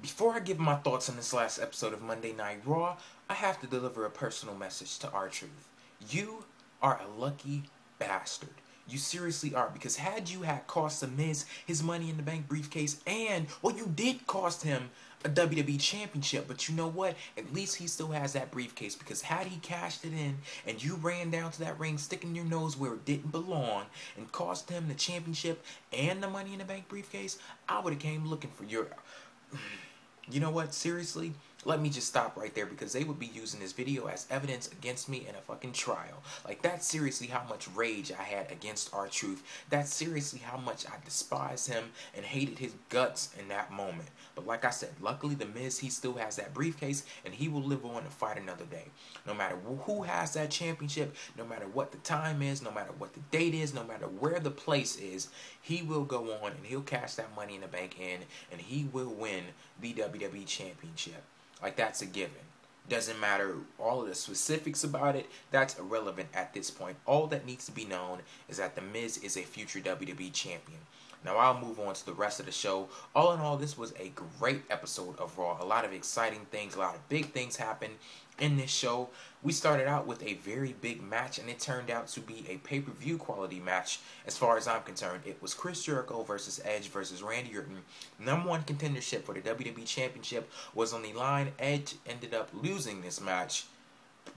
Before I give my thoughts on this last episode of Monday Night Raw, I have to deliver a personal message to R-Truth. You are a lucky bastard. You seriously are, because had you had cost The Miz his Money in the Bank briefcase, and, well, you did cost him a WWE Championship, but you know what? At least he still has that briefcase, because had he cashed it in and you ran down to that ring sticking your nose where it didn't belong and cost him the championship and the Money in the Bank briefcase, I would have came looking for your... You know what? Seriously? Let me just stop right there, because they would be using this video as evidence against me in a fucking trial. Like, that's seriously how much rage I had against R-Truth. That's seriously how much I despised him and hated his guts in that moment. But like I said, luckily The Miz, he still has that briefcase, and he will live on to fight another day. No matter who has that championship, no matter what the time is, no matter what the date is, no matter where the place is, he will go on and he'll cash that Money in the Bank in, and he will win the WWE Championship. Like, that's a given. Doesn't matter all of the specifics about it. That's irrelevant at this point. All that needs to be known is that The Miz is a future WWE champion. Now, I'll move on to the rest of the show. All in all, this was a great episode of Raw. A lot of exciting things, a lot of big things happened in this show. We started out with a very big match, and it turned out to be a pay-per-view quality match as far as I'm concerned. It was Chris Jericho versus Edge versus Randy Orton. #1 contendership for the WWE Championship was on the line. Edge ended up losing this match,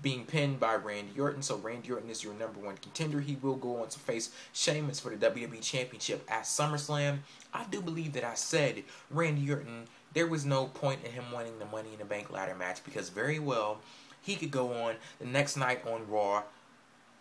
being pinned by Randy Orton. So Randy Orton is your #1 contender. He will go on to face Sheamus for the WWE Championship at SummerSlam. I do believe that I said Randy Orton, there was no point in him winning the Money in the Bank ladder match, because very well he could go on the next night on Raw,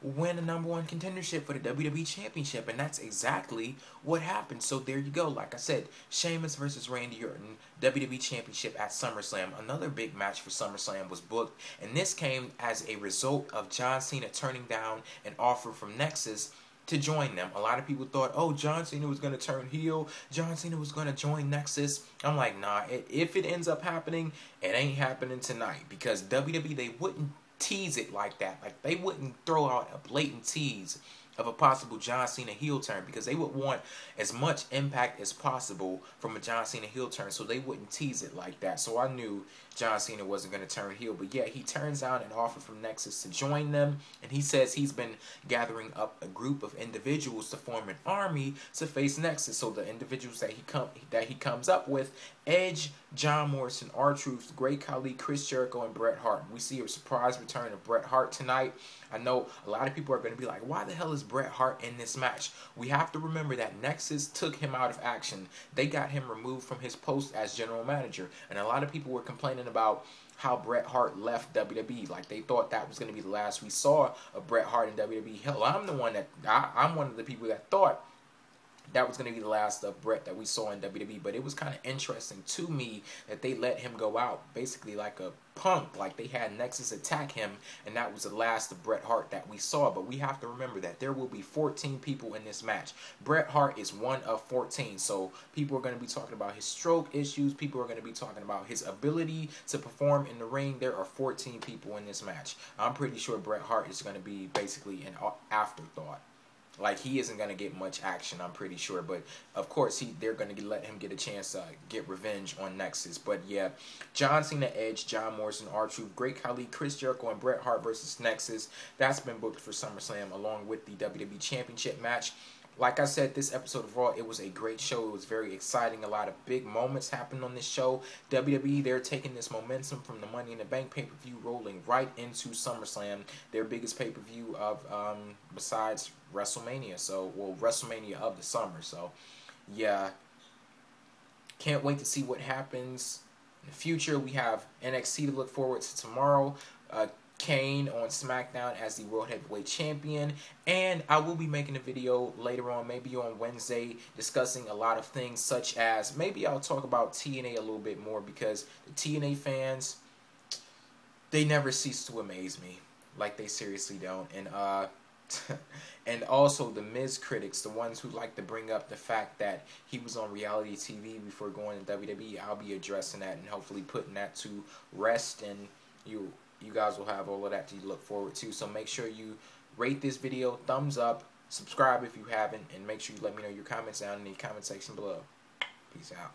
win a #1 contendership for the WWE Championship, and that's exactly what happened. So there you go. Like I said, Sheamus versus Randy Orton, WWE Championship at SummerSlam. Another big match for SummerSlam was booked, and this came as a result of John Cena turning down an offer from Nexus to join them. A lot of people thought, oh, John Cena was going to turn heel. John Cena was going to join Nexus. I'm like, nah, if it ends up happening, it ain't happening tonight, because WWE, they wouldn't tease it like that. Like, they wouldn't throw out a blatant tease of a possible John Cena heel turn, because they would want as much impact as possible from a John Cena heel turn, so they wouldn't tease it like that. So I knew John Cena wasn't going to turn heel, but yeah, he turns out an offer from Nexus to join them, and he says he's been gathering up a group of individuals to form an army to face Nexus. So the individuals that he comes up with: Edge, John Morrison, R-Truth, Great Khali, Chris Jericho, and Bret Hart. We see a surprise return of Bret Hart tonight. I know a lot of people are going to be like, why the hell is Bret Hart in this match? We have to remember that Nexus took him out of action. They got him removed from his post as general manager, and a lot of people were complaining about how Bret Hart left WWE. Like, they thought that was going to be the last we saw of Bret Hart in WWE. Hell, I'm one of the people that thought that was going to be the last of Bret that we saw in WWE. But it was kind of interesting to me that they let him go out basically like a punk. Like, they had Nexus attack him, and that was the last of Bret Hart that we saw. But we have to remember that there will be 14 people in this match. Bret Hart is one of 14. So people are going to be talking about his stroke issues. People are going to be talking about his ability to perform in the ring. There are 14 people in this match. I'm pretty sure Bret Hart is going to be basically an afterthought. Like, he isn't going to get much action, I'm pretty sure. But, of course, they're going to let him get a chance to get revenge on Nexus. But, yeah, John Cena, Edge, John Morrison, R-Truth, Great Khali, Chris Jericho, and Bret Hart versus Nexus. That's been booked for SummerSlam, along with the WWE Championship match. Like I said, this episode of Raw, it was a great show. It was very exciting. A lot of big moments happened on this show. WWE, they're taking this momentum from the Money in the Bank pay-per-view, rolling right into SummerSlam, their biggest pay-per-view of besides WrestleMania. So, well, WrestleMania of the summer. So, yeah, can't wait to see what happens in the future. We have NXT to look forward to tomorrow. Kane on SmackDown as the World Heavyweight Champion, and I will be making a video later on, maybe on Wednesday, discussing a lot of things, such as maybe I'll talk about TNA a little bit more, because the TNA fans, they never cease to amaze me. Like, they seriously don't. And and also the Miz critics, the ones who like to bring up the fact that he was on reality TV before going to WWE, I'll be addressing that and hopefully putting that to rest, and you guys will have all of that to look forward to. So make sure you rate this video, thumbs up, subscribe if you haven't, and make sure you let me know your comments down in the comment section below. Peace out.